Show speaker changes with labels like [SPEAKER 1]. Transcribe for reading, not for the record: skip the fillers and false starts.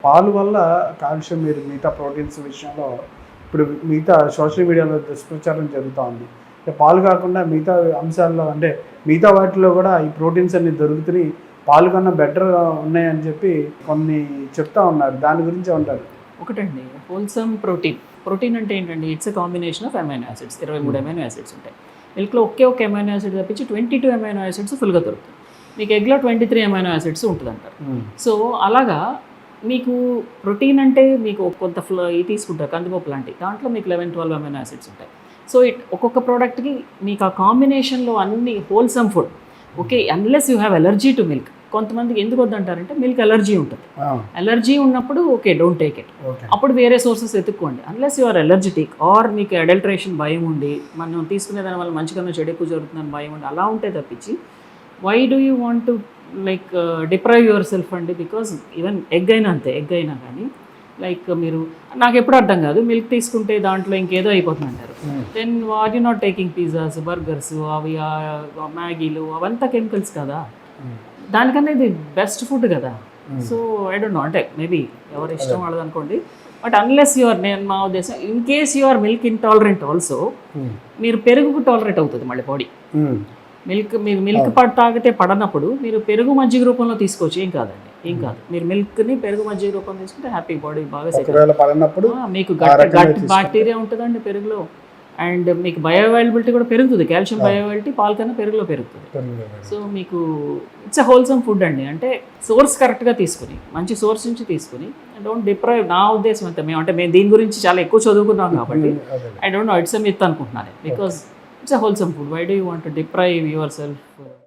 [SPEAKER 1] పాలు వల్ల కాల్షియం మీరు మిగతా ప్రోటీన్స్ విషయంలో ఇప్పుడు మిగతా సోషల్ మీడియాలో దుష్ప్రచారం జరుగుతూ ఉంది. ఇక పాలు కాకుండా మిగతా అంశాల్లో అంటే మిగతా వాటిలో కూడా ఈ ప్రోటీన్స్ అన్ని దొరుకుతున్నాయి, పాలు కన్నా బెటర్ ఉన్నాయని చెప్పి కొన్ని చెప్తా ఉన్నారు. దాని గురించి ఉంటారు.
[SPEAKER 2] ఒకటండి హోల్సమ్ ప్రోటీన్ అంటే ఏంటండి, it's a combination of amino acids. 23 amino acids ఉంటాయి. మిల్క్లో ఒకే అమైనో యాసిడ్ తప్పించి 22 అమైనో యాసిడ్స్ ఫుల్గా దొరుకుతాయి. మీకు ఎగ్లో 23 అమైనో యాసిడ్స్ ఉంటుంది అంటారు. సో అలాగా మీకు ప్రోటీన్ అంటే మీకు కొంత తీసుకుంటారు కందిపప్పు లాంటి, దాంట్లో మీకు 11-12 అమైనో యాసిడ్స్ ఉంటాయి. సో ఒక్కొక్క ప్రోడక్ట్కి మీకు ఆ కాంబినేషన్లో అన్ని wholesome food. Okay, unless you have allergy to milk. కొంతమందికి ఎందుకు వద్దంటారంటే మిల్క్ ఎలర్జీ ఉంటుంది. ఎలర్జీ ఉన్నప్పుడు ఓకే, డోంట్ టేక్ ఇట్. అప్పుడు వేరే సోర్సెస్ ఎత్తుక్కోండి. Unless you are allergic or మీకు అడల్ట్రేషన్ భయం ఉండి మనం తీసుకునే దాని వల్ల మంచిగా చెడు ఎక్కువ జరుగుతుందని భయం ఉండి అలా ఉంటే తప్పించి why do you want to like deprive yourself అండి. బికాజ్ ఈవెన్ ఎగ్ అయినా అంతే, ఎగ్ అయినా కానీ లైక్ మీరు నాకు ఎప్పుడు అర్థం కాదు, మిల్క్ తీసుకుంటే దాంట్లో ఇంకేదో అయిపోతుంది అంటారు. Then are you not taking pizzas, burgers, అవి మ్యాగీలు అవంతా కెమికల్స్ కదా, దానికన్నా ఇది బెస్ట్ ఫుడ్ కదా. సో ఐ డోంట్ నో, అంటే మేబీ ఎవరు ఇష్టం వాళ్ళది అనుకోండి. బట్ అన్లెస్ యువర్, నేను మా ఉద్దేశం in case your milk intolerant also, మీరు పెరుగుకు టాలరేట్ అవుతుంది మళ్ళీ బాడీ. మీరు మిల్క్ తాగితే పడనప్పుడు మీరు పెరుగు మజ్జిగ రూపంలో తీసుకోవచ్చు, ఏం కాదండి, ఏం కాదు. మీరు మిల్క్ని పెరుగు మజ్జిగ రూపంలో తీసుకుంటే హ్యాపీ బాడీ బాగా సెట్. మీకు గట్ బ్యాక్టీరియా ఉంటుందండి పెరుగులో, అండ్ మీకు బయో అవైలబిలిటీ కూడా పెరుగుతుంది. కాల్షియం బయో అవైలబిలిటీ పాల కన్నా పెరుగులో పెరుగుతుంది. సో మీకు ఇట్స్ అ హోల్సమ్ ఫుడ్ అండి. అంటే సోర్స్ కరెక్ట్గా తీసుకుని, మంచి సోర్స్ నుంచి తీసుకుని, డోంట్ డిప్రైవ్. నా ఉద్దేశం అంతే. మేము దీని గురించి చాలా ఎక్కువ చదువుకున్నాం కాబట్టి I don't know, it's a myth అనుకుంటున్నాను. Because it's a wholesome food. Why do you want to deprive yourself?